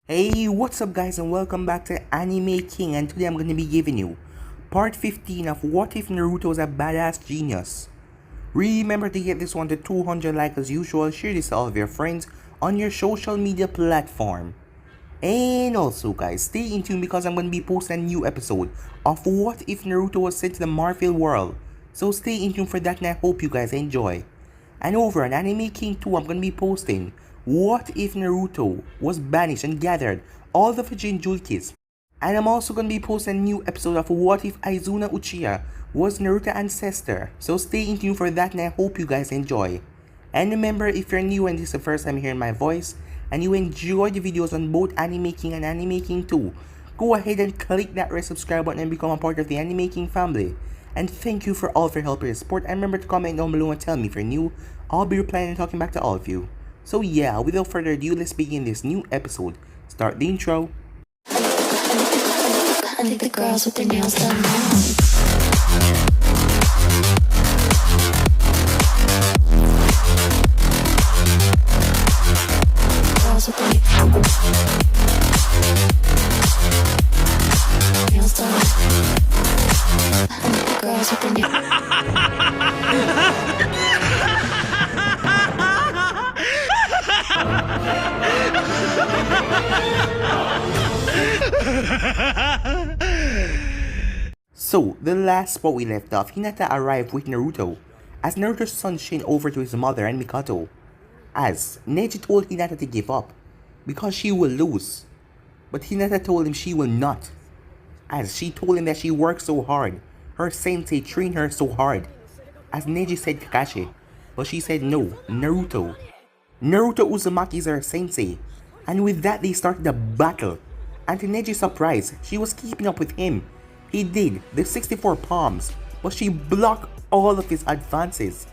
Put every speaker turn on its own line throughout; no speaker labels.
Hey, what's up guys and welcome back to Anime King, and today I'm going to be giving you part 15 of What If Naruto Was a Badass Genius. Remember to get this one to 200 likes as usual, share this to all of your friends on your social media platform. And also guys, stay in tune because I'm going to be posting a new episode of What If Naruto Was sent to the Marvel world. So stay in tune for that and I hope you guys enjoy. And over on Anime King 2, I'm going to be posting What If Naruto Was banished and gathered all the Jinchurikis. And I'm also going to be posting a new episode of What If Aizuna Uchiha was Naruto's ancestor. So stay in tune for that and I hope you guys enjoy. And remember, if you're new and this is the first time hearing my voice and you enjoy the videos on both Anime King and Anime King 2, go ahead and click that red subscribe button and become a part of the Anime King family. And thank you for all of your help and your support, and remember to comment down below and tell me if you're new. I'll be replying and talking back to all of you. So yeah, without further ado, let's begin this new episode. Start the intro.
I think the girls with their nails done now. Girls with their nails done. I think the girls with their nails.
So, the last spot we left off, Hinata arrived with Naruto, as Naruto's son Shin over to his mother and Mikoto, as Neji told Hinata to give up, because she will lose, but Hinata told him she will not, as she told him that she worked so hard, her sensei trained her so hard, as Neji said Kakashi, but she said no, Naruto. Naruto Uzumaki is her sensei, and with that they started a battle, and to Neji's surprise, she was keeping up with him. He did the 64 palms, but she blocked all of his advances.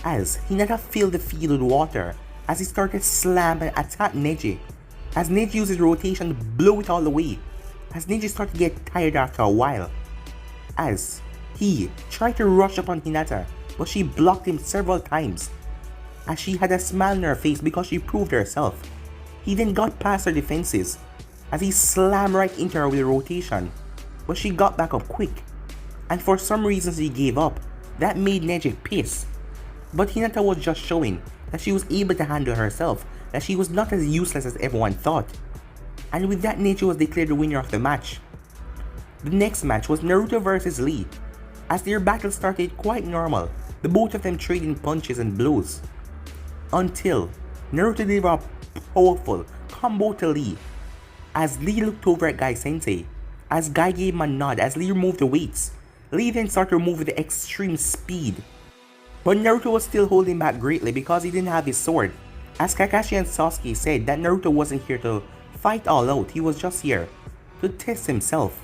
As Hinata filled the field with water, as he started to slam and attack Neji. As Neji used his rotation to blow it all away. As Neji started to get tired after a while. As he tried to rush upon Hinata, but she blocked him several times. As she had a smile on her face because she proved herself. He then got past her defenses, as he slammed right into her with a rotation. But she got back up quick, and for some reason she gave up. That made Neji pissed. But Hinata was just showing that she was able to handle herself, that she was not as useless as everyone thought. And with that, Neji was declared the winner of the match. The next match was Naruto versus Lee. As their battle started quite normal, the both of them trading punches and blows. Until Naruto delivered a powerful combo to Lee, as Lee looked over at Guy Sensei. As Guy gave him a nod as Lee removed the weights, Lee then started to move with extreme speed. But Naruto was still holding back greatly because he didn't have his sword, as Kakashi and Sasuke said that Naruto wasn't here to fight all out, he was just here to test himself.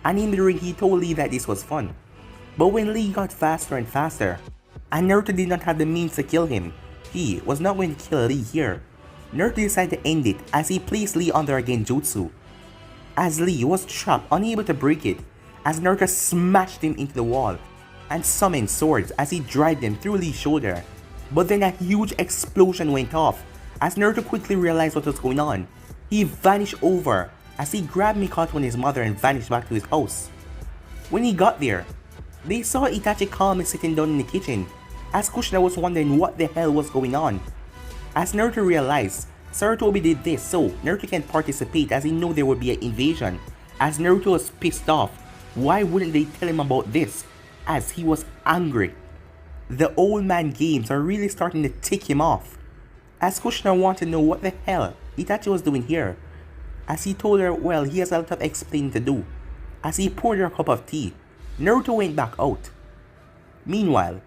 And in the ring he told Lee that this was fun. But when Lee got faster and faster, and Naruto did not have the means to kill him, he was not going to kill Lee here. Naruto decided to end it as he placed Lee under a genjutsu. As Lee was trapped, unable to break it, as Naruto smashed him into the wall and summoned swords as he drive them through Lee's shoulder. But then a huge explosion went off as Naruto quickly realized what was going on. He vanished over as he grabbed Mikoto and his mother and vanished back to his house. When he got there, they saw Itachi calmly sitting down in the kitchen as Kushina was wondering what the hell was going on. As Naruto realized Sarutobi did this so Naruto can participate, as he knew there would be an invasion. As Naruto was pissed off, why wouldn't they tell him about this? As he was angry. The old man games are really starting to tick him off. As Kushina wanted to know what the hell Itachi was doing here. As he told her, well, he has a lot of explaining to do. As he poured her a cup of tea, Naruto went back out. Meanwhile,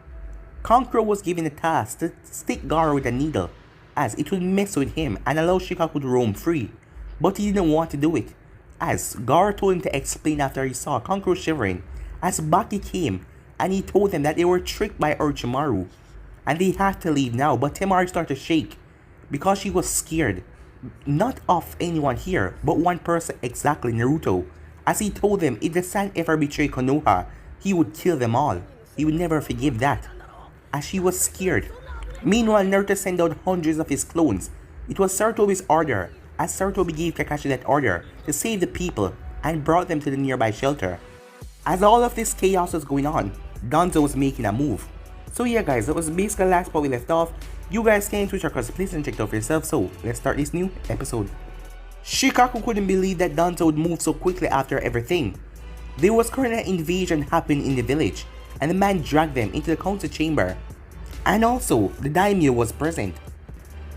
Kankuro was given a task to stick Gaara with a needle, as it would mess with him and allow Shikaku to roam free, but he didn't want to do it, as Gaara told him to explain after he saw Kankuro shivering, as Baki came and he told them that they were tricked by Orochimaru, and they had to leave now. But Temari started to shake, because she was scared, not of anyone here, but one person, exactly Naruto, as he told them if the Sand ever betrayed Konoha, he would kill them all, he would never forgive that, as she was scared. Meanwhile, Naruto sent out hundreds of his clones. It was Sarutobi's order, as Sarutobi gave Kakashi that order to save the people and brought them to the nearby shelter. As all of this chaos was going on, Danzo was making a move. So yeah guys, that was basically the last spot we left off. You guys can switch across the place and check it out for yourself, so let's start this new episode. Shikaku couldn't believe that Danzo would move so quickly after everything. There was currently an invasion happening in the village, and the man dragged them into the council chamber. And also, the daimyo was present.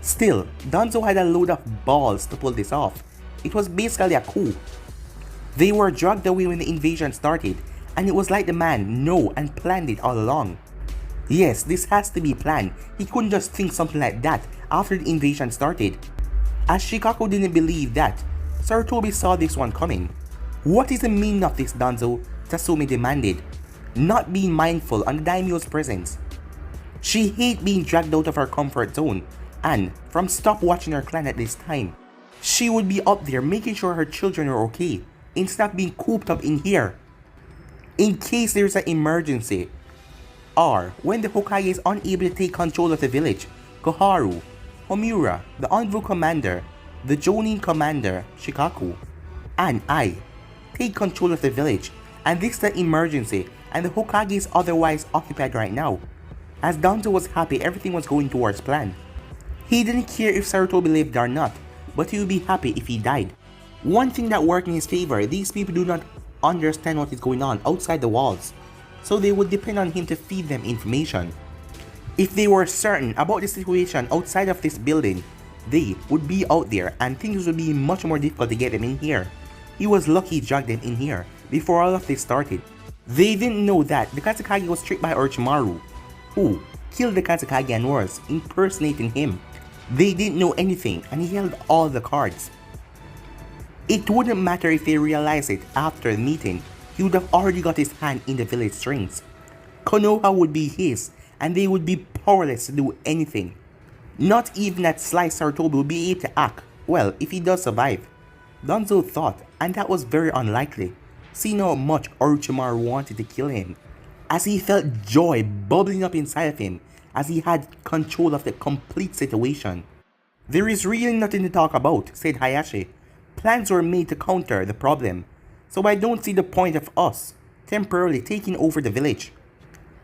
Still, Danzo had a load of balls to pull this off. It was basically a coup. They were dragged away when the invasion started, and it was like the man knew and planned it all along. Yes, this has to be planned. He couldn't just think something like that after the invasion started. As Shikaku didn't believe that, Sarutobi saw this one coming. What is the meaning of this, Danzo? Tasumi demanded, not being mindful on the daimyo's presence. She hated being dragged out of her comfort zone, and from stop watching her clan at this time. She would be up there making sure her children are okay, instead of being cooped up in here. In case there's an emergency, or when the Hokage is unable to take control of the village, Koharu, Homura, the Anbu commander, the Jonin commander, Shikaku, and I take control of the village, and this is the emergency, and the Hokage is otherwise occupied right now. As Danzo was happy everything was going towards plan. He didn't care if Sarutobi lived or not, but he would be happy if he died. One thing that worked in his favor, these people do not understand what is going on outside the walls, so they would depend on him to feed them information. If they were certain about the situation outside of this building, they would be out there and things would be much more difficult to get them in here. He was lucky he dragged them in here before all of this started. They didn't know that the Kazekage was tricked by Orochimaru, who killed the Kazekage and was impersonating him. They didn't know anything and he held all the cards. It wouldn't matter if they realized it after the meeting, he would have already got his hand in the village strings. Konoha would be his and they would be powerless to do anything. Not even that Sly Sarutobi would be able to act, well, if he does survive. Danzo thought, and that was very unlikely, seeing how much Orochimaru wanted to kill him, as he felt joy bubbling up inside of him as he had control of the complete situation. There is really nothing to talk about, said Hayashi. Plans were made to counter the problem, so I don't see the point of us temporarily taking over the village.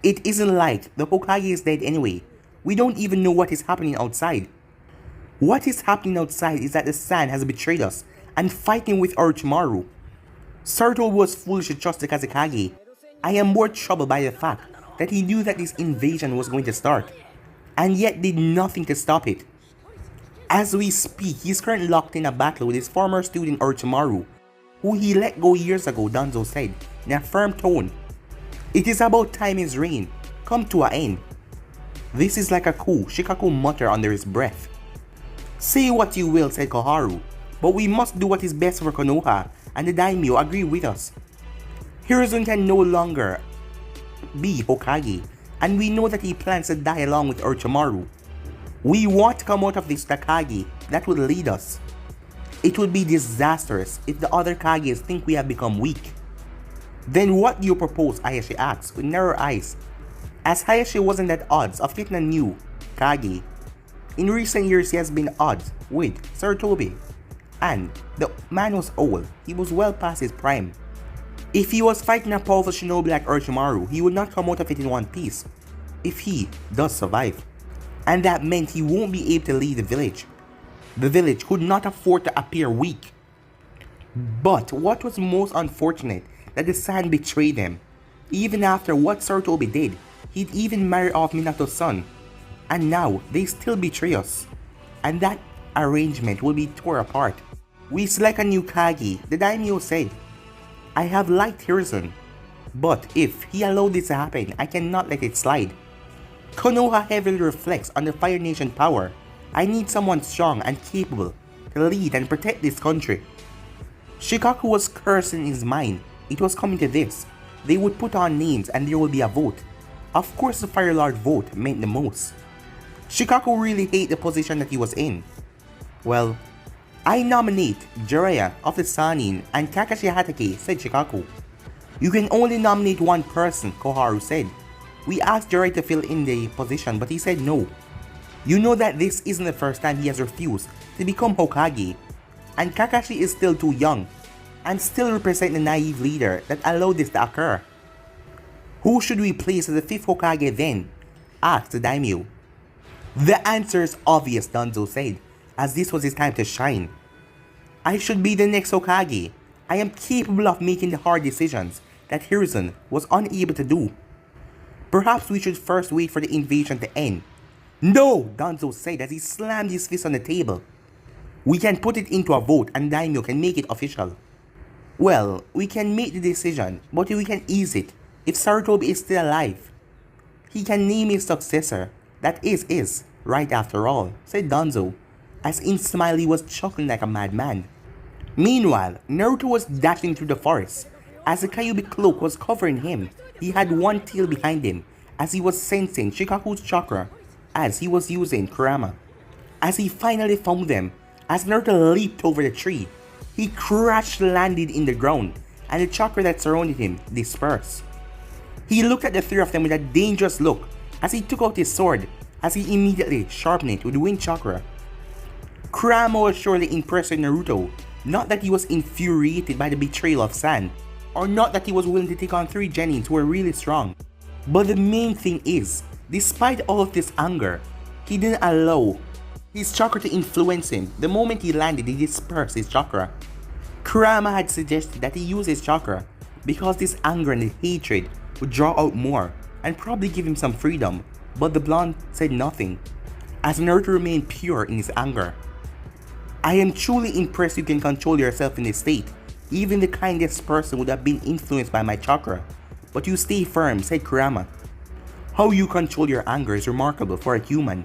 It isn't like the Hokage is dead anyway. We don't even know what is happening outside. What is happening outside is that the Sand has betrayed us and fighting with Orochimaru. Sarutobi was foolish to trust the Kazekage. I am more troubled by the fact that he knew that this invasion was going to start, and yet did nothing to stop it. As we speak, he is currently locked in a battle with his former student Orochimaru, who he let go years ago, Danzo said, in a firm tone. It is about time his reign come to an end. This is like a coup, Shikaku muttered under his breath. Say what you will, said Koharu, but we must do what is best for Konoha, and the daimyo agree with us. Hiruzen can no longer be Hokage, and we know that he plans to die along with Orochimaru. We want to come out of this Takagi that would lead us. It would be disastrous if the other Kages think we have become weak. Then what do you propose? Hayashi asked with narrow eyes, as Hayashi wasn't at odds of getting a new Kage. In recent years he has been at odds with Sarutobi, and the man was old, he was well past his prime. If he was fighting a powerful shinobi like Orochimaru, he would not come out of it in one piece, if he does survive. And that meant he won't be able to lead the village. The village could not afford to appear weak. But what was most unfortunate, that the Sand betrayed them. Even after what Sarutobi did, he'd even marry off Minato's son. And now, they still betray us. And that arrangement will be torn apart. We select a new Kage, the daimyo said. I have liked Hiruzen, but if he allowed this to happen, I cannot let it slide. Konoha heavily reflects on the Fire Nation power. I need someone strong and capable to lead and protect this country. Shikaku was cursing in his mind. It was coming to this. They would put on names and there would be a vote. Of course the Fire Lord vote meant the most. Shikaku really hated the position that he was in. Well, I nominate Jiraiya of the Sannin and Kakashi Hatake, said Shikaku. You can only nominate one person, Koharu said. We asked Jiraiya to fill in the position but he said no. You know that this isn't the first time he has refused to become Hokage. and Kakashi is still too young, and still represent the naive leader that allowed this to occur. Who should we place as the 5th Hokage then? Asked the daimyo. The answer is obvious, Danzo said, as this was his time to shine. I should be the next Hokage. I am capable of making the hard decisions that Hiruzen was unable to do. Perhaps we should first wait for the invasion to end. No, Danzo said as he slammed his fist on the table. We can put it into a vote and daimyo can make it official. Well, we can make the decision, but we can ease it if Sarutobi is still alive. He can name his successor. That is, right after all, said Danzo, as Smiley was chuckling like a madman. Meanwhile, Naruto was dashing through the forest. As the Kyuubi cloak was covering him, he had one tail behind him as he was sensing Shikaku's chakra as he was using Kurama. As he finally found them, as Naruto leaped over the tree, he crash landed in the ground and the chakra that surrounded him dispersed. He looked at the 3 of them with a dangerous look as he took out his sword as he immediately sharpened it with wind chakra. Kurama was surely impressed with Naruto, not that he was infuriated by the betrayal of San, or not that he was willing to take on 3 genins who were really strong. But the main thing is, despite all of this anger, he didn't allow his chakra to influence him. The moment he landed, he dispersed his chakra. Kurama had suggested that he use his chakra because this anger and hatred would draw out more and probably give him some freedom, but the blonde said nothing, as Naruto remained pure in his anger. I am truly impressed you can control yourself in this state. Even the kindest person would have been influenced by my chakra, but you stay firm, said Kurama. How you control your anger is remarkable for a human.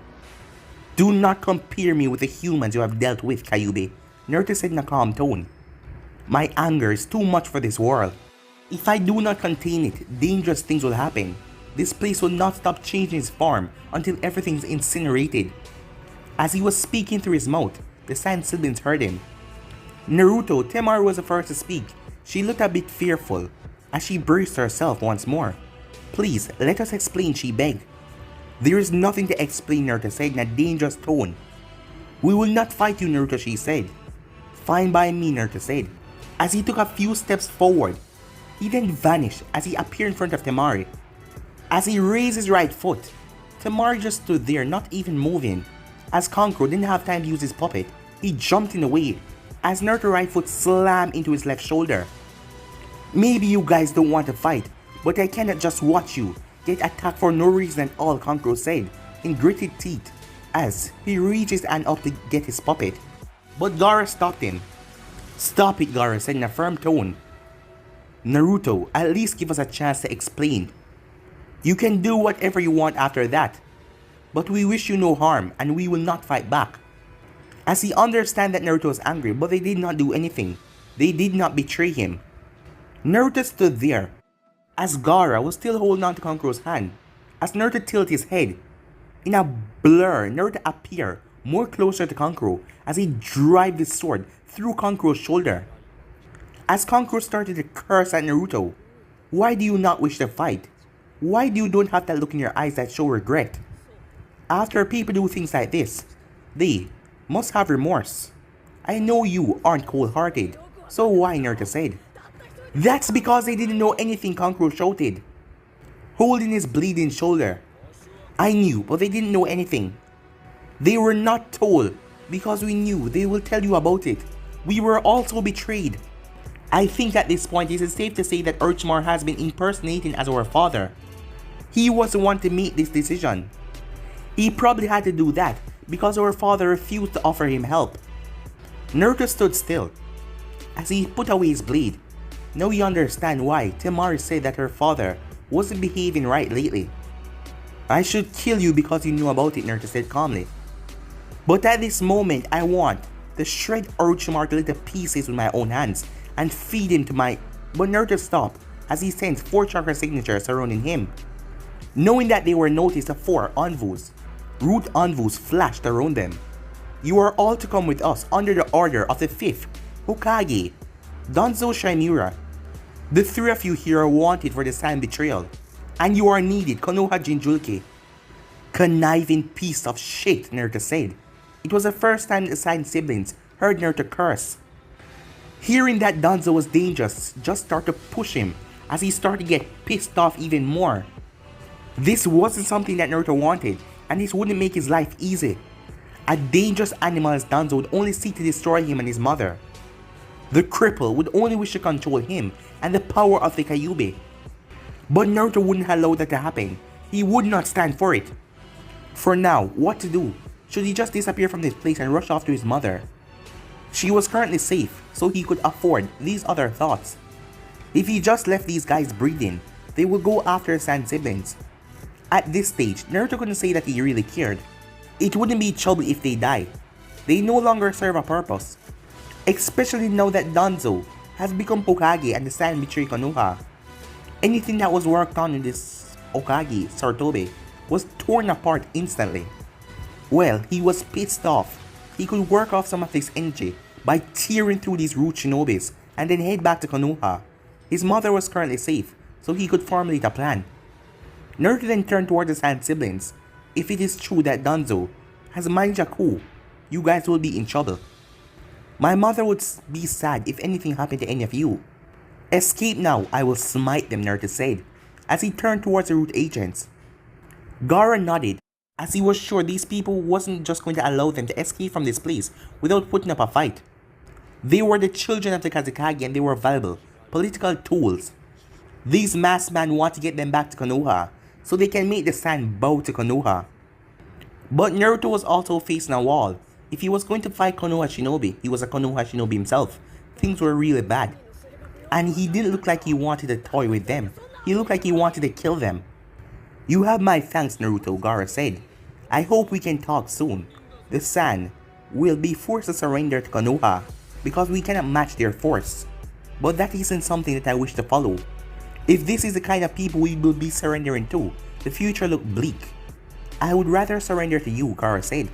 Do not compare me with the humans you have dealt with, Kyuubi, Naruto said in a calm tone. My anger is too much for this world. If I do not contain it, dangerous things will happen. This place will not stop changing its form until everything is incinerated. As he was speaking through his mouth, the Sand siblings heard him. Naruto, Temari was the first to speak. She looked a bit fearful as she braced herself once more. Please, let us explain, she begged. There is nothing to explain, Naruto said in a dangerous tone. We will not fight you, Naruto, she said. Fine by me, Naruto said, as he took a few steps forward. He then vanished as he appeared in front of Temari. As he raised his right foot, Temari just stood there, not even moving. As Kankuro didn't have time to use his puppet, he jumped in the way as Naruto's right foot slammed into his left shoulder. Maybe you guys don't want to fight, but I cannot just watch you get attacked for no reason at all, Kankuro said in gritted teeth as he reached his hand up to get his puppet. But Gaara stopped him. Stop it, Gaara said in a firm tone. Naruto, at least give us a chance to explain. You can do whatever you want after that, but we wish you no harm and we will not fight back. As he understand that Naruto was angry, but they did not do anything. They did not betray him. Naruto stood there, as Gaara was still holding on to Kankuro's hand. As Naruto tilted his head, in a blur, Naruto appeared more closer to Kankuro as he drove his sword through Kankuro's shoulder. As Kankuro started to curse at Naruto, why do you not wish to fight? Why do you don't have that look in your eyes that show regret? After people do things like this, they must have remorse. I know you aren't cold-hearted, so why, Naruto said. That's because they didn't know anything, Kankuro shouted, holding his bleeding shoulder. I knew, but they didn't know anything. They were not told, because we knew they will tell you about it. We were also betrayed. I think at this point it is safe to say that Orochimaru has been impersonating as our father. He was the one to make this decision. He probably had to do that because our father refused to offer him help. Naruto stood still as he put away his blade. Now we understand why Temari said that her father wasn't behaving right lately. I should kill you because you knew about it, Naruto said calmly. But at this moment I want to shred Orochimaru to little pieces with my own hands and feed him to my... But Naruto stopped as he sensed 4 chakra signatures surrounding him. Knowing that they were noticed, the 4 Anvus, root Anvus flashed around them. You are all to come with us under the order of the 5th Hokage, Danzo Shimura. The 3 of you here are wanted for the Sand betrayal, and you are needed, Konoha Jinchuriki. Conniving piece of shit, Naruto said. It was the first time the Sand siblings heard Naruto curse, Hearing that Danzo was dangerous just started to push him as he started to get pissed off even more. This wasn't something that Naruto wanted, and this wouldn't make his life easy. A dangerous animal as Danzo would only seek to destroy him and his mother. The cripple would only wish to control him and the power of the Kyuubi. But Naruto wouldn't allow that to happen. He would not stand for it. For now, what to do? Should he just disappear from this place and rush off to his mother? She was currently safe, so he could afford these other thoughts. If he just left these guys breathing, they would go after his Sand siblings. At this stage, Naruto couldn't say that he really cared. It wouldn't be trouble if they die. They no longer serve a purpose. Especially now that Danzo has become Hokage and the Sand betrayed Konoha. Anything that was worked on in this Hokage, Sarutobi, was torn apart instantly. Well, he was pissed off. He could work off some of his energy by tearing through these root shinobis and then head back to Konoha. His mother was currently safe, so he could formulate a plan. Naruto then turned towards the Sand siblings. If it is true that Danzo has managed a coup, you guys will be in trouble. My mother would be sad if anything happened to any of you. Escape now, I will smite them, Naruto said, as he turned towards the root agents. Gaara nodded, as he was sure these people wasn't just going to allow them to escape from this place without putting up a fight. They were the children of the Kazekage and they were valuable political tools. These masked men want to get them back to Konoha, so they can make the Sand bow to Konoha. But Naruto was also facing a wall. If he was going to fight Konoha Shinobi, he was a Konoha Shinobi himself. Things were really bad. And he didn't look like he wanted to toy with them. He looked like he wanted to kill them. You have my thanks, Naruto, Gaara said. I hope we can talk soon. The Sand will be forced to surrender to Konoha because we cannot match their force. But that isn't something that I wish to follow. If this is the kind of people we will be surrendering to, the future looked bleak. I would rather surrender to you, Gaara said.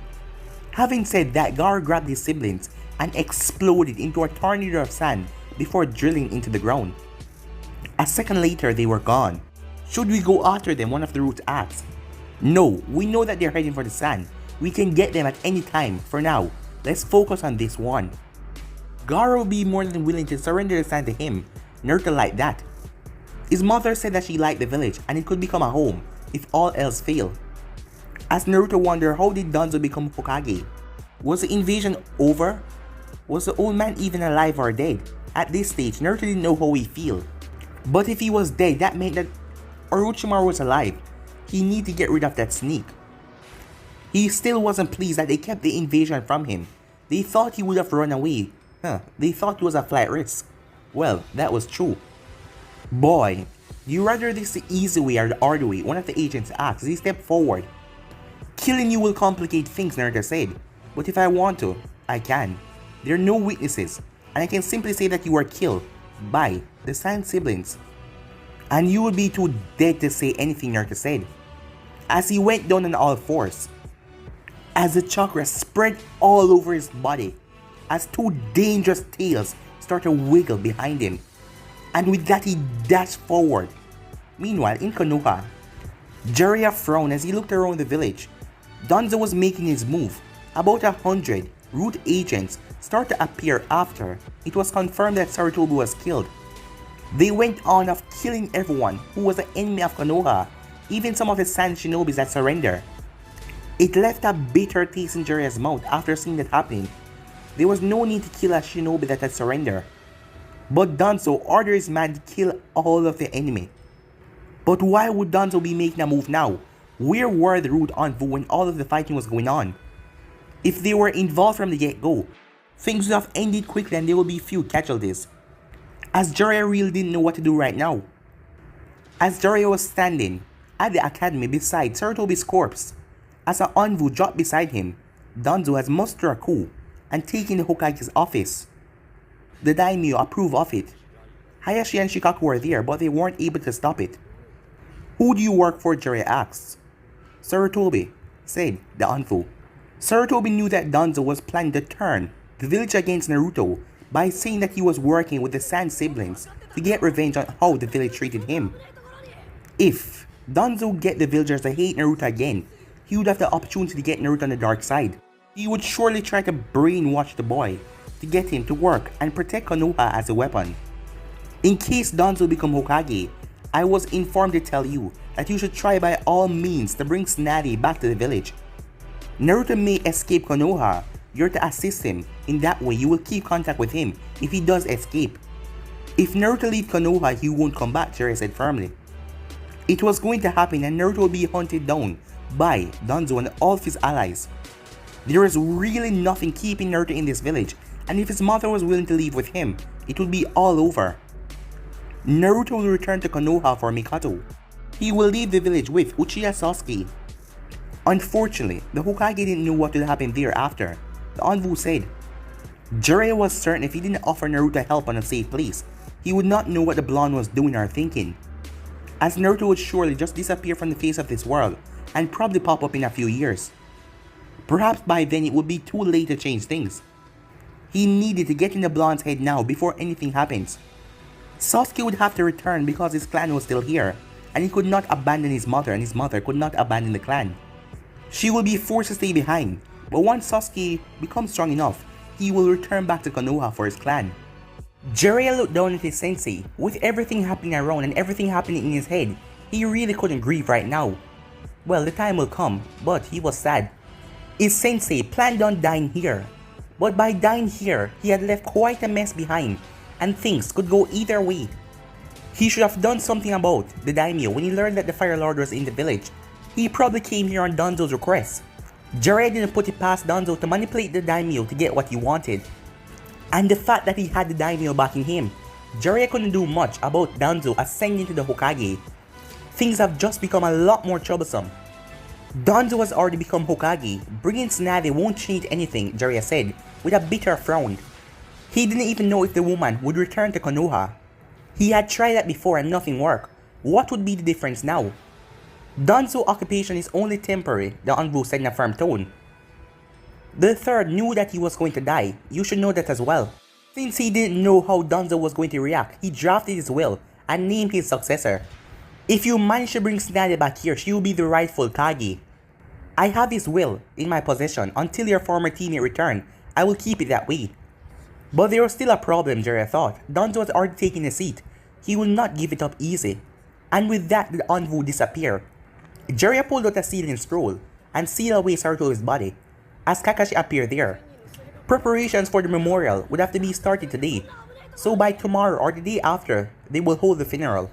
Having said that, Gaara grabbed his siblings and exploded into a tornado of sand before drilling into the ground. A second later, they were gone. Should we go after them? One of the roots asked. No, we know that they're heading for the Sand. We can get them at any time. For now, let's focus on this one. Gaara will be more than willing to surrender the Sand to him. Naruto liked that. His mother said that she liked the village and it could become a home if all else failed. As Naruto wondered, how did Danzo become Hokage? Was the invasion over? Was the old man even alive or dead? At this stage, Naruto didn't know how he feel. But if he was dead, that meant that Orochimaru was alive. He needed to get rid of that sneak. He still wasn't pleased that they kept the invasion from him. They thought he would have run away. They thought it was a flight risk. Well, that was true. Boy, do you rather this the easy way or the hard way? One of the agents asked as he stepped forward. Killing you will complicate things, Naruto said. But if I want to, I can. There are no witnesses, and I can simply say that you were killed by the Sand siblings. And you would be too dead to say anything, Naruto said, as he went down on all fours. As the chakra spread all over his body, as two dangerous tails started to wiggle behind him. And with that he dashed forward. Meanwhile, in Konoha, Jiraiya frowned as he looked around the village. Danzo was making his move. About 100 root agents started to appear after it was confirmed that Sarutobi was killed. They went on of killing everyone who was an enemy of Konoha, even some of the Sand Shinobis that surrendered. It left a bitter taste in Jiraiya's mouth after seeing that happening. There was no need to kill a shinobi that had surrendered. But Danzo ordered his man to kill all of the enemy. But why would Danzo be making a move now? Where were the root envoy when all of the fighting was going on? If they were involved from the get-go, things would have ended quickly and there would be few casualties. As Jiraiya really didn't know what to do right now. As Jiraiya was standing at the academy beside Sarutobi's corpse, as an envoy dropped beside him, Danzo has mustered a coup and taken the Hokage's office. The daimyo approved of it. Hayashi and Shikaku were there, but they weren't able to stop it. Who do you work for? Jiraiya asked. Sarutobi, said the envoy. Sarutobi knew that Danzo was planning to turn the village against Naruto by saying that he was working with the Sand siblings to get revenge on how the village treated him. If Danzo get the villagers to hate Naruto again, he would have the opportunity to get Naruto on the dark side. He would surely try to brainwash the boy to get him to work and protect Konoha as a weapon. In case Danzo become Hokage, I was informed to tell you that you should try by all means to bring Tsunade back to the village. Naruto may escape Konoha, you're to assist him, in that way you will keep contact with him if he does escape. If Naruto leaves Konoha, he won't come back, Jiraiya said firmly. It was going to happen and Naruto will be hunted down by Danzo and all of his allies. There is really nothing keeping Naruto in this village, and if his mother was willing to leave with him, it would be all over. Naruto will return to Konoha for Mikato. He will leave the village with Uchiha Sasuke. Unfortunately, the Hokage didn't know what would happen thereafter. The Anbu said. Jiraiya was certain if he didn't offer Naruto help on a safe place, he would not know what the blonde was doing or thinking, as Naruto would surely just disappear from the face of this world and probably pop up in a few years. Perhaps by then it would be too late to change things. He needed to get in the blonde's head now before anything happens. Sasuke would have to return because his clan was still here, and he could not abandon his mother and his mother could not abandon the clan. She will be forced to stay behind, but once Sasuke becomes strong enough, he will return back to Konoha for his clan. Jiraiya looked down at his sensei. With everything happening around and everything happening in his head, he really couldn't grieve right now. Well, the time will come, but he was sad. His sensei planned on dying here, but by dying here, he had left quite a mess behind, and things could go either way. He should have done something about the daimyo when he learned that the Fire Lord was in the village. He probably came here on Danzo's request. Jiraiya didn't put it past Danzo to manipulate the daimyo to get what he wanted. And the fact that he had the daimyo backing him, Jiraiya couldn't do much about Danzo ascending to the Hokage. Things have just become a lot more troublesome. Danzo has already become Hokage, bringing Tsunade won't change anything, Jiraiya said, with a bitter frown. He didn't even know if the woman would return to Konoha. He had tried that before and nothing worked. What would be the difference now? Danzo's occupation is only temporary, the Anbu said in a firm tone. The third knew that he was going to die, you should know that as well. Since he didn't know how Danzo was going to react, he drafted his will and named his successor. If you manage to bring Tsunade back here, she will be the rightful Kage. I have his will in my possession until your former teammate return. I will keep it that way. But there was still a problem, Jiraiya thought. Danzo was already taking a seat. He will not give it up easy. And with that, the Anbu disappeared. Jiraiya pulled out a sealing scroll and sealed away Sarutobi's body as Kakashi appeared there. Preparations for the memorial would have to be started today, so by tomorrow or the day after, they will hold the funeral.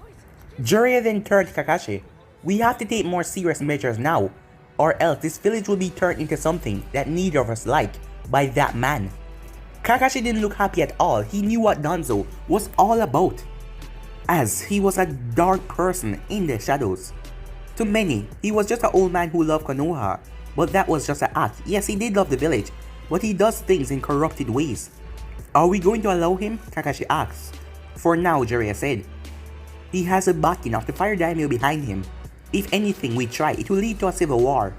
Jiraiya then turned to Kakashi. We have to take more serious measures now, or else this village will be turned into something that neither of us like by that man. Kakashi didn't look happy at all. He knew what Danzo was all about, as he was a dark person in the shadows. To many, he was just an old man who loved Konoha, but that was just an act. Yes, he did love the village, but he does things in corrupted ways. Are we going to allow him? Kakashi asked. For now, Jiraiya said. He has a backing of the Fire Daimyo behind him. If anything we try, it will lead to a civil war.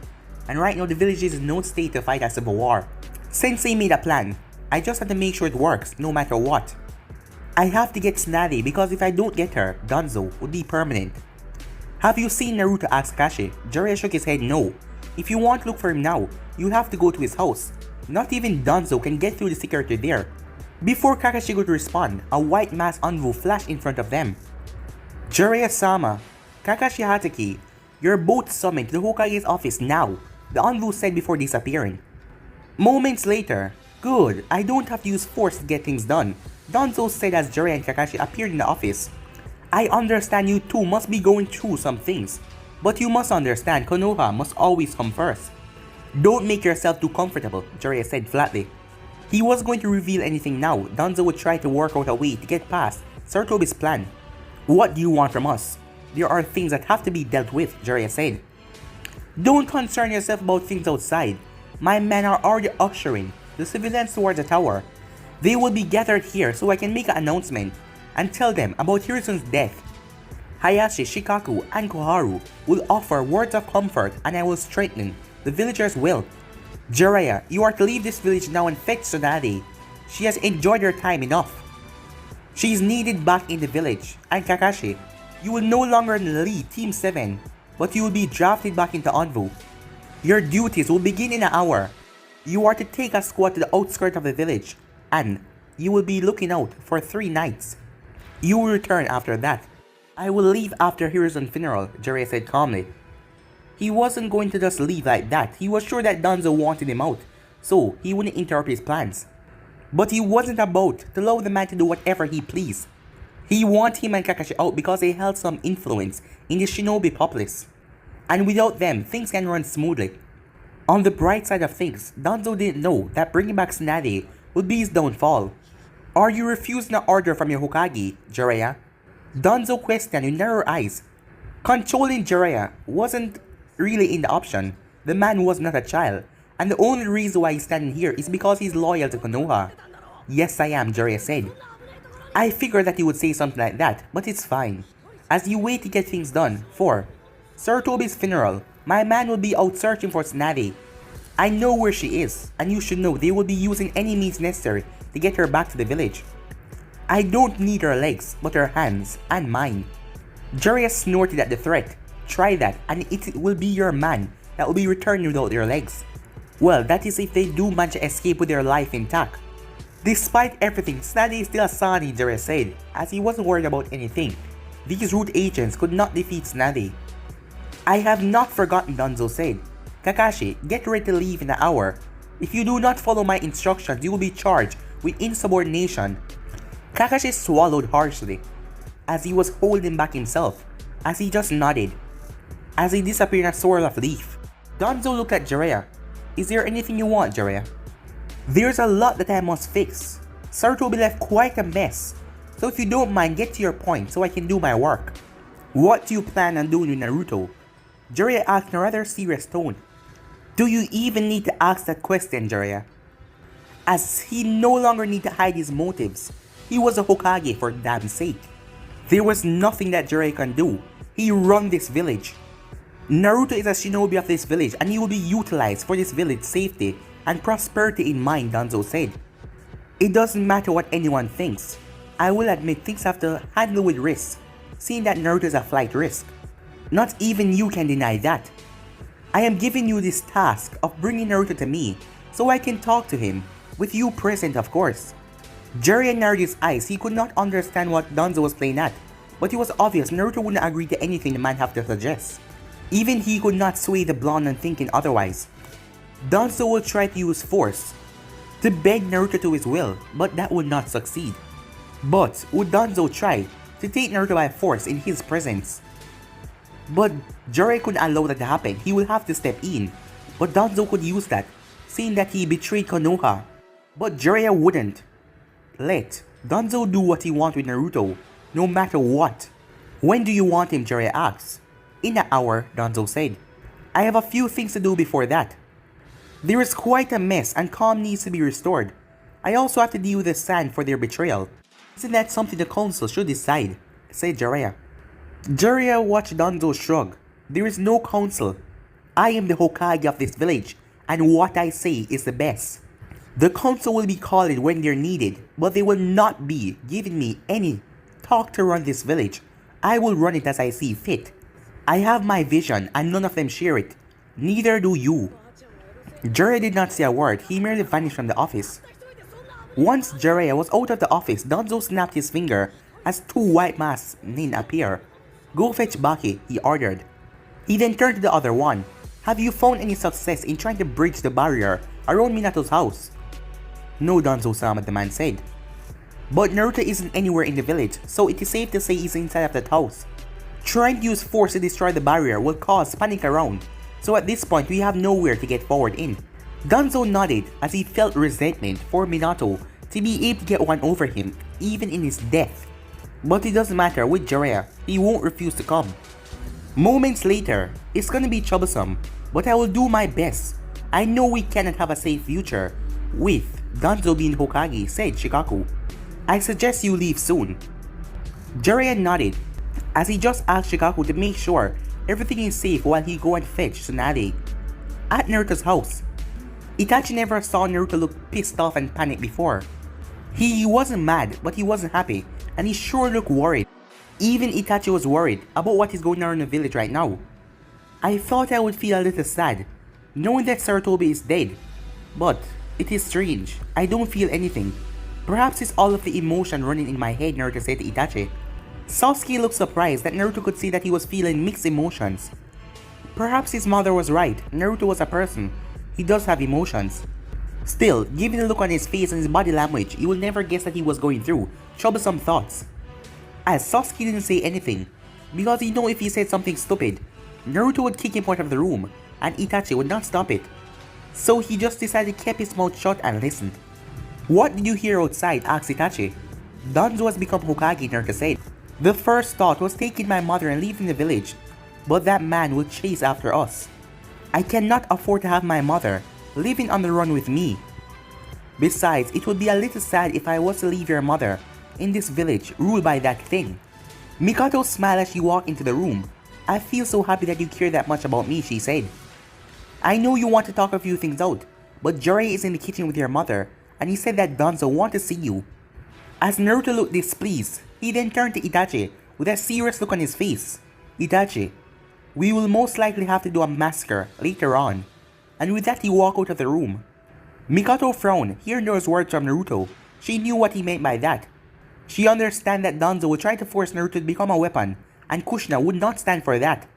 And right now the village is in no state to fight a civil war. Sensei made a plan. I just have to make sure it works, no matter what. I have to get Tsunade because if I don't get her, Danzo would be permanent. Have you seen Naruto? Asked Kakashi. Jiraiya shook his head no. If you want to look for him now, you have to go to his house. Not even Danzo can get through the security there. Before Kakashi could respond, a white masked Anbu flashed in front of them. Jiraiya-sama, Kakashi Hatake, you're both summoned to the Hokage's office now, the Anbu said before disappearing. Moments later, good, I don't have to use force to get things done, Danzo said as Jiraiya and Kakashi appeared in the office. I understand you two must be going through some things, but you must understand Konoha must always come first. Don't make yourself too comfortable, Jiraiya said flatly. He wasn't going to reveal anything now. Danzo would try to work out a way to get past Sarutobi's plan. What do you want from us? There are things that have to be dealt with, Jiraiya said. Don't concern yourself about things outside. My men are already ushering the civilians towards the tower. They will be gathered here so I can make an announcement and tell them about Hirusun's death. Hayashi, Shikaku, and Koharu will offer words of comfort and I will strengthen the villagers' will. Jiraiya, you are to leave this village now and fetch Tsunade. She has enjoyed her time enough. She is needed back in the village. And Kakashi, you will no longer lead Team 7, but you will be drafted back into Anbu. Your duties will begin in an hour. You are to take a squad to the outskirts of the village. and you will be looking out for 3 nights. You will return after that. I will leave after Hiruzen's funeral, Jiraiya said calmly. He wasn't going to just leave like that. He was sure that Danzo wanted him out, so he wouldn't interrupt his plans. But he wasn't about to allow the man to do whatever he pleased. He wanted him and Kakashi out because they held some influence in the shinobi populace. And without them, things can run smoothly. On the bright side of things, Danzo didn't know that bringing back Tsunade would be his downfall. Are you refusing an order from your Hokage, Jiraiya? Danzo questioned with narrow eyes. Controlling Jiraiya wasn't really in the option. The man was not a child, and the only reason why he's standing here is because he's loyal to Konoha. Yes, I am, Jiraiya said. I figured that he would say something like that, but it's fine. As you wait to get things done, for Sarutobi's funeral, my man will be out searching for Tsunade. I know where she is, and you should know they will be using any means necessary to get her back to the village. I don't need her legs, but her hands, and mine. Jiraiya snorted at the threat. Try that, and it will be your man that will be returned without their legs. Well, that is if they do manage to escape with their life intact. Despite everything, Tsunade is still a Sani, Jiraiya said, as he wasn't worried about anything. These root agents could not defeat Tsunade. I have not forgotten, Danzo said. Kakashi, get ready to leave in an hour. If you do not follow my instructions, you will be charged with insubordination. Kakashi swallowed harshly, as he was holding back himself, as he just nodded, as he disappeared in a swirl of leaf. Danzo looked at Jiraiya. Is there anything you want, Jiraiya? There's a lot that I must fix. Sarutobi left quite a mess, so if you don't mind, get to your point so I can do my work. What do you plan on doing with Naruto? Jiraiya asked in a rather serious tone. Do you even need to ask that question, Jiraiya? As he no longer need to hide his motives. He was a Hokage for damn sake. There was nothing that Jiraiya can do. He run this village. Naruto is a shinobi of this village and he will be utilized for this village's safety and prosperity in mind, Danzo said. It doesn't matter what anyone thinks. I will admit things have to handle with risk, seeing that Naruto is a flight risk. Not even you can deny that. I am giving you this task of bringing Naruto to me so I can talk to him, with you present of course. Jiraiya narrowed his eyes. He could not understand what Danzo was playing at, but it was obvious Naruto wouldn't agree to anything the man had to suggest. Even he could not sway the blonde on thinking otherwise. Danzo will try to use force to beg Naruto to his will, but that would not succeed. But would Danzo try to take Naruto by force in his presence? But Jiraiya couldn't allow that to happen. He would have to step in. But Danzo could use that, saying that he betrayed Konoha. But Jiraiya wouldn't let Danzo do what he wants with Naruto, no matter what. When do you want him, Jiraiya asked. In an hour, Danzo said. I have a few things to do before that. There is quite a mess and calm needs to be restored. I also have to deal with the sand for their betrayal. Isn't that something the council should decide? Said Jiraiya. Jiraiya watched Danzo shrug. There is no council. I am the Hokage of this village, and what I say is the best. The council will be called when they're needed, but they will not be giving me any talk to run this village. I will run it as I see fit. I have my vision and none of them share it. Neither do you. Jiraiya did not say a word. He merely vanished from the office. Once Jiraiya was out of the office, Danzo snapped his finger as 2 white masked nin appear. Go fetch Baki, he ordered. He then turned to the other one. Have you found any success in trying to bridge the barrier around Minato's house? No, Danzo-sama, the man said. But Naruto isn't anywhere in the village, so it is safe to say he's inside of that house. Trying to use force to destroy the barrier will cause panic around, so at this point we have nowhere to get forward in. Danzo nodded as he felt resentment for Minato to be able to get one over him, even in his death. But it doesn't matter with Jiraiya, he won't refuse to come. Moments later, it's gonna be troublesome, but I will do my best. I know we cannot have a safe future with Danzo being Hokage, said Shikaku. I suggest you leave soon. Jiraiya nodded as he just asked Shikaku to make sure everything is safe while he go and fetch Tsunade. At Naruto's house, Itachi never saw Naruto look pissed off and panicked before. He wasn't mad, but he wasn't happy, and he sure looked worried. Even Itachi was worried about what is going on in the village right now. I thought I would feel a little sad, knowing that Sarutobi is dead. But it is strange, I don't feel anything. Perhaps it's all of the emotion running in my head, Naruto said to Itachi. Sasuke looked surprised that Naruto could see that he was feeling mixed emotions. Perhaps his mother was right, Naruto was a person. He does have emotions. Still, given the look on his face and his body language, you will never guess that he was going through troublesome thoughts. As Sasuke didn't say anything, because he knew if he said something stupid, Naruto would kick him out of the room, and Itachi would not stop it. So he just decided to keep his mouth shut and listened. What did you hear outside? Asked Itachi. Danzo has become Hokage, Naruto said. The first thought was taking my mother and leaving the village, but that man will chase after us. I cannot afford to have my mother living on the run with me. Besides, it would be a little sad if I was to leave your mother in this village ruled by that thing. Mikoto smiled as she walked into the room. I feel so happy that you care that much about me, she said. I know you want to talk a few things out, but Jiraiya is in the kitchen with your mother, and he said that Danzo wants to see you. As Naruto looked displeased, he then turned to Itachi with a serious look on his face. Itachi, we will most likely have to do a massacre later on. And with that he walked out of the room. Mikoto frowned, hearing those words from Naruto. She knew what he meant by that. She understood that Danzo would try to force Naruto to become a weapon, and Kushina would not stand for that.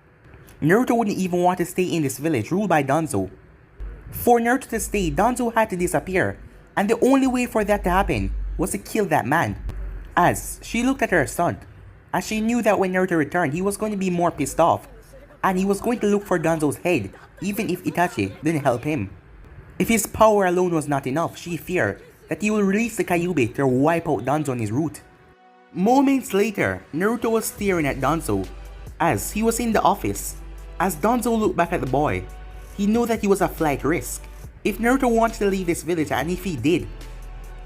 Naruto wouldn't even want to stay in this village ruled by Danzo. For Naruto to stay, Danzo had to disappear, and the only way for that to happen was to kill that man. As she looked at her son, as she knew that when Naruto returned, he was going to be more pissed off, and he was going to look for Danzo's head, even if Itachi didn't help him. If his power alone was not enough, she feared that he will release the Kyuubi to wipe out Danzo on his route. Moments later, Naruto was staring at Danzo as he was in the office. As Danzo looked back at the boy, he knew that he was a flight risk. If Naruto wanted to leave this village, and if he did,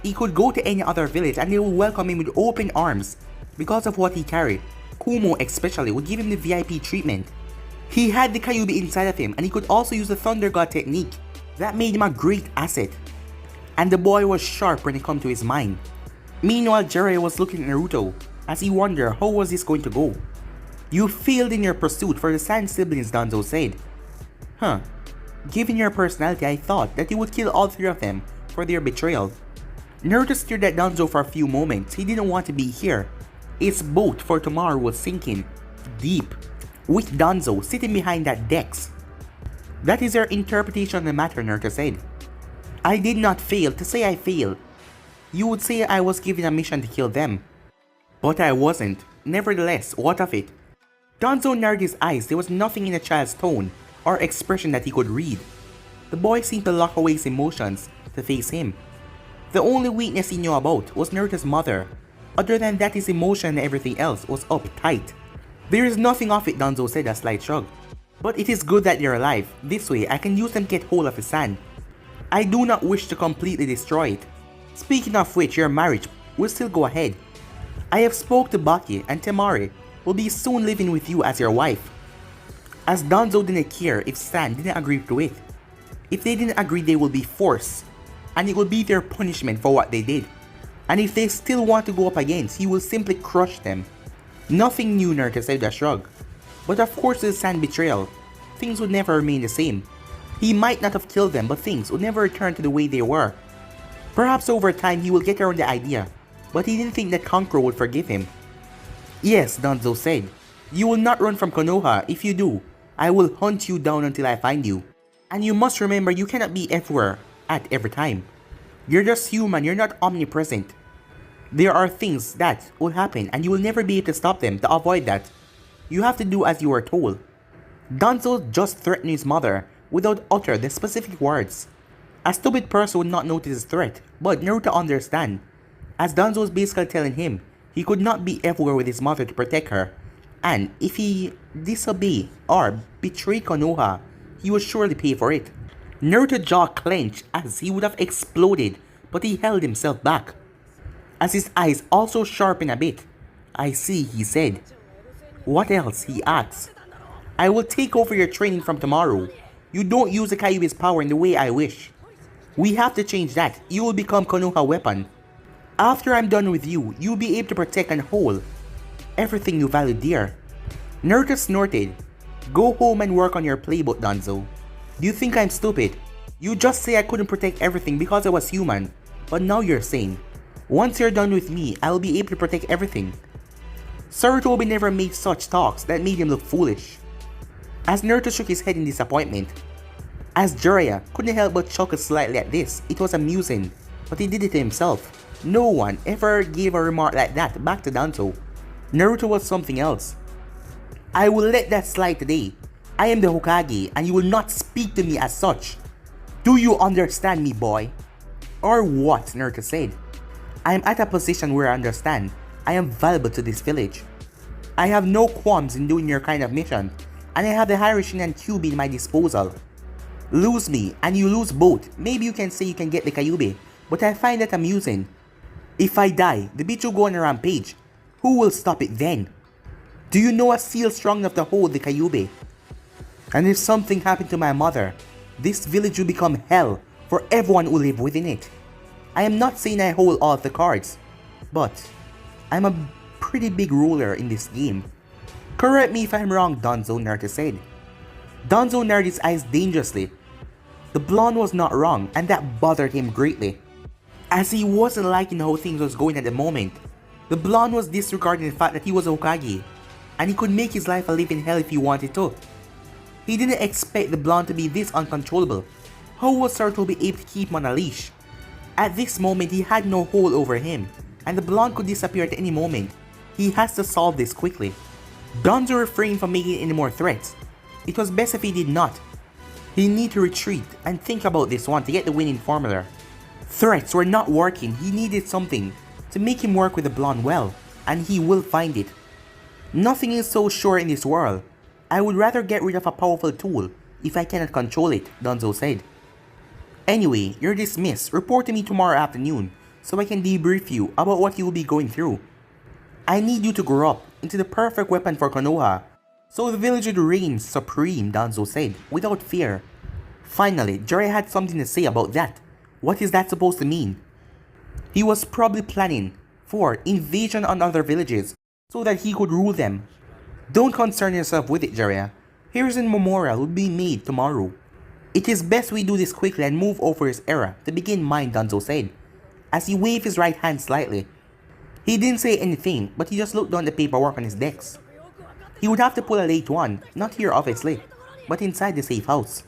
he could go to any other village and they will welcome him with open arms because of what he carried. Kumo especially would give him the VIP treatment. He had the Kyuubi inside of him, and he could also use the Thunder God technique. That made him a great asset. And the boy was sharp when it came to his mind. Meanwhile, Jiraiya was looking at Naruto as he wondered how was this going to go. You failed in your pursuit for the Sand siblings, Danzo said. Huh. Given your personality, I thought that you would kill all three of them for their betrayal. Naruto stared at Danzo for a few moments. He didn't want to be here. His boat for tomorrow was sinking deep, with Danzo sitting behind that desk. That is your interpretation of the matter, Naruto said. I did not fail. To say I failed, you would say I was given a mission to kill them. But I wasn't. Nevertheless, what of it? Danzo narrowed his eyes. There was nothing in the child's tone or expression that he could read. The boy seemed to lock away his emotions to face him. The only weakness he knew about was Naruto's mother. Other than that, his emotion and everything else was uptight. There is nothing of it, Danzo said, a slight shrug. But it is good that you're alive. This way, I can use them to get hold of the sand. I do not wish to completely destroy it. Speaking of which, your marriage will still go ahead. I have spoke to Baki, and Temari will be soon living with you as your wife. As Danzo didn't care if Sand didn't agree to it. If they didn't agree, they will be forced, and it will be their punishment for what they did. And if they still want to go up against, he will simply crush them. Nothing new, Naruto said with a shrug. But of course with Sand betrayal, things would never remain the same. He might not have killed them, but things would never return to the way they were. Perhaps over time he will get around the idea, but he didn't think that Kankuro would forgive him. Yes, Danzo said. You will not run from Konoha. If you do, I will hunt you down until I find you. And you must remember, you cannot be everywhere at every time. You're just human, you're not omnipresent. There are things that will happen and you will never be able to stop them. To avoid that, you have to do as you are told. Danzo just threatened his mother without uttering the specific words. A stupid person would not notice his threat, but Naruto understand, as Danzo was basically telling him he could not be everywhere with his mother to protect her, and if he disobey or betray Konoha, he would surely pay for it. Naruto's jaw clenched as he would have exploded, but he held himself back. As his eyes also sharpened a bit. I see, he said. What else? He asked. I will take over your training from tomorrow. You don't use the Kyuubi's power in the way I wish. We have to change that. You will become Konoha weapon. After I'm done with you, you'll be able to protect and hold everything you value dear. Naruto snorted. Go home and work on your playbook, Danzo. Do you think I'm stupid? You just say I couldn't protect everything because I was human, but now you're saying Once you're done with me, I will be able to protect everything. Sarutobi never made such talks that made him look foolish. As Naruto shook his head in disappointment, as Jiraiya couldn't help but chuckle slightly at this, it was amusing, but he did it to himself. No one ever gave a remark like that back to Danzo. Naruto was something else. I will let that slide today. I am the Hokage and you will not speak to me as such. Do you understand me, boy? Or what? Naruto said. I am at a position where I understand I am valuable to this village. I have no qualms in doing your kind of mission, and I have the Harishin and Kyuubi in my disposal. Lose me and you lose both. Maybe you can say you can get the Kyuubi, but I find that amusing. If I die, the bitch will go on a rampage. Who will stop it then? Do you know a seal strong enough to hold the Kyuubi? And if something happened to my mother, this village will become hell for everyone who live within it. I am not saying I hold all of the cards, but I'm a pretty big ruler in this game. Correct me if I'm wrong, Danzo, Naruto said. Danzo narrowed his eyes dangerously. The blonde was not wrong, and that bothered him greatly, as he wasn't liking how things was going at the moment. The blonde was disregarding the fact that he was a Hokage, and he could make his life a living hell if he wanted to. He didn't expect the blonde to be this uncontrollable. How was Sarutobi able to keep him on a leash? At this moment, he had no hold over him, and the blonde could disappear at any moment. He has to solve this quickly. Danzo refrained from making any more threats. It was best if he did not. He needed to retreat and think about this one to get the winning formula. Threats were not working. He needed something to make him work with the blonde well, and he will find it. Nothing is so sure in this world. I would rather get rid of a powerful tool if I cannot control it, Danzo said. Anyway, you're dismissed. Report to me tomorrow afternoon so I can debrief you about what you will be going through. I need you to grow up into the perfect weapon for Konoha, so the village would reign supreme, Danzo said, without fear. Finally, Jiraiya had something to say about that. What is that supposed to mean? He was probably planning for invasion on other villages so that he could rule them. Don't concern yourself with it, Jiraiya. Here's a memorial will be made tomorrow. It is best we do this quickly and move over his era to begin mine, Danzo said, as he waved his right hand slightly. He didn't say anything, but he just looked down the paperwork on his desk. He would have to pull a late one, not here obviously, but inside the safe house.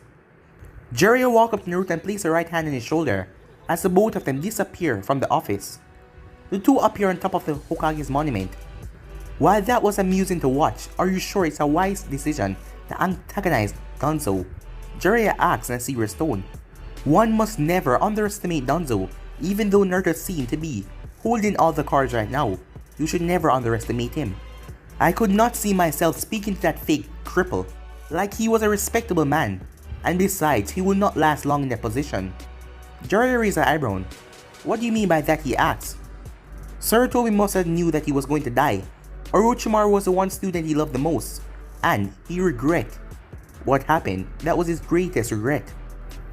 Jiraiya walked up to Naruto and placed a right hand on his shoulder as the both of them disappear from the office. The two appear on top of the Hokage's monument. While that was amusing to watch, are you sure it's a wise decision to antagonize Danzo? Jiraiya asks in a serious tone. One must never underestimate Danzo, even though Naruto seemed to be holding all the cards right now. You should never underestimate him. I could not see myself speaking to that fake cripple like he was a respectable man, and besides, he will not last long in that position. Jiraiya raised an eyebrow. What do you mean by that, he asked. Sarutobi must have knew that he was going to die. Orochimaru was the one student he loved the most, and he regret what happened. That was his greatest regret.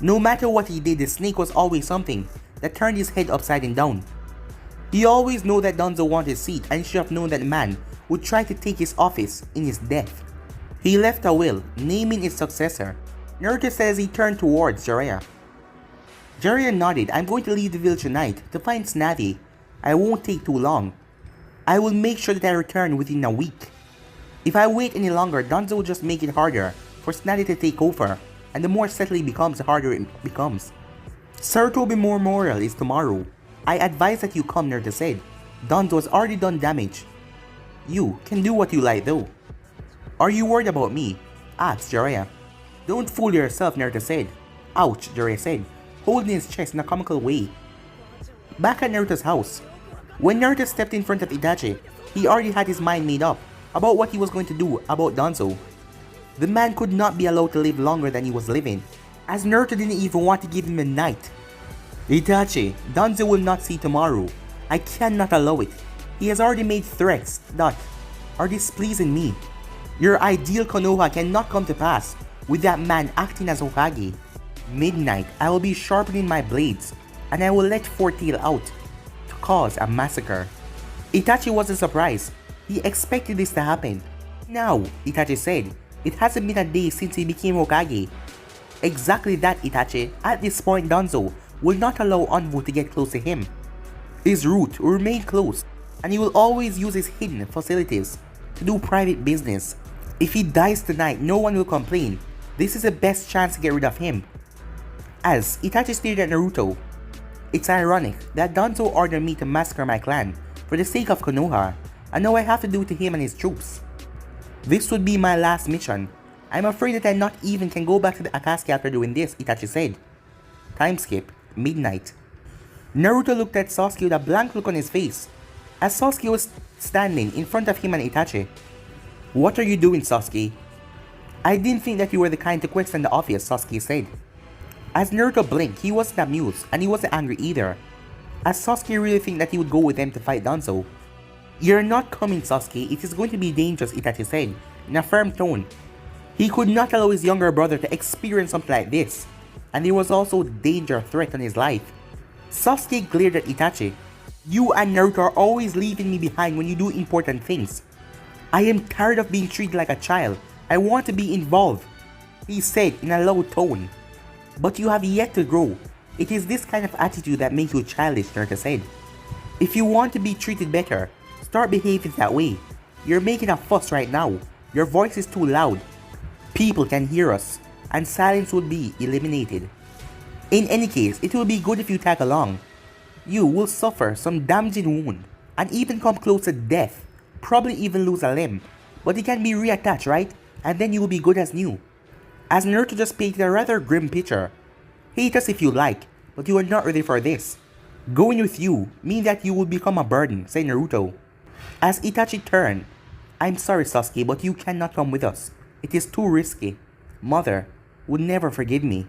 No matter what he did, the snake was always something that turned his head upside down. He always knew that Danzo wanted his seat, and he should have known that man would try to take his office in his death. He left a will, naming his successor. Naruto says he turned towards Jiraiya. Jiraiya nodded. I'm going to leave the village tonight to find Tsunade. I won't take too long. I will make sure that I return within a week. If I wait any longer, Danzo will just make it harder for Tsunade to take over, and the more settled he becomes, the harder it becomes. Sarutobi Memorial is tomorrow. I advise that you come, Naruto said. Danzo has already done damage. You can do what you like though. Are you worried about me? Asked Jiraiya. Don't fool yourself, Naruto said. Ouch, Jiraiya said, holding his chest in a comical way. Back at Naruto's house, when Naruto stepped in front of Itachi, he already had his mind made up about what he was going to do about Danzo. The man could not be allowed to live longer than he was living, as Naruto didn't even want to give him a night. Itachi, Danzo will not see tomorrow. I cannot allow it. He has already made threats that are displeasing me. Your ideal Konoha cannot come to pass with that man acting as Hokage. Midnight, I will be sharpening my blades, and I will let Four-Tail out to cause a massacre. Itachi wasn't surprised. He expected this to happen. Now, Itachi said, it hasn't been a day since he became Hokage. Exactly that, Itachi. At this point, Danzo will not allow Anbu to get close to him. His route will remain closed, and he will always use his hidden facilities to do private business. If he dies tonight, no one will complain. This is the best chance to get rid of him. As Itachi stared at Naruto, it's ironic that Danzo ordered me to massacre my clan for the sake of Konoha, and now I have to do it to him and his troops. This would be my last mission. I'm afraid that I not even can go back to the Akatsuki after doing this, Itachi said. Time skip, midnight. Naruto looked at Sasuke with a blank look on his face, as Sasuke was standing in front of him and Itachi. What are you doing, Sasuke? I didn't think that you were the kind to question the obvious, Sasuke said. As Naruto blinked, he wasn't amused, and he wasn't angry either, as Sasuke really think that he would go with them to fight Danzo. You're not coming, Sasuke, it is going to be dangerous, Itachi said, in a firm tone. He could not allow his younger brother to experience something like this, and there was also danger threat on his life. Sasuke glared at Itachi. You and Naruto are always leaving me behind when you do important things. I am tired of being treated like a child. I want to be involved, he said in a low tone. But you have yet to grow. It is this kind of attitude that makes you childish, Naruto said. If you want to be treated better, start behaving that way. You're making a fuss right now. Your voice is too loud. People can hear us, and silence would be eliminated. In any case, it will be good if you tag along. You will suffer some damaging wound, and even come close to death, probably even lose a limb, but it can be reattached, right? And then you will be good as new. As Naruto just painted a rather grim picture. Hate us if you like, but you are not ready for this. Going with you means that you will become a burden, said Naruto. As Itachi turned, I'm sorry Sasuke, but you cannot come with us. It is too risky. Mother would never forgive me.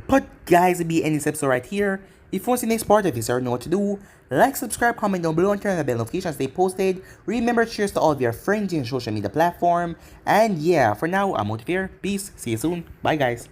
But guys, it'll be ending this episode right here. If you want to see the next part of this, or know what to do, like, subscribe, comment down below, and turn on the bell notifications stay posted. Remember, cheers to all of your friends in social media platform. And yeah, for now, I'm out of here. Peace. See you soon. Bye guys.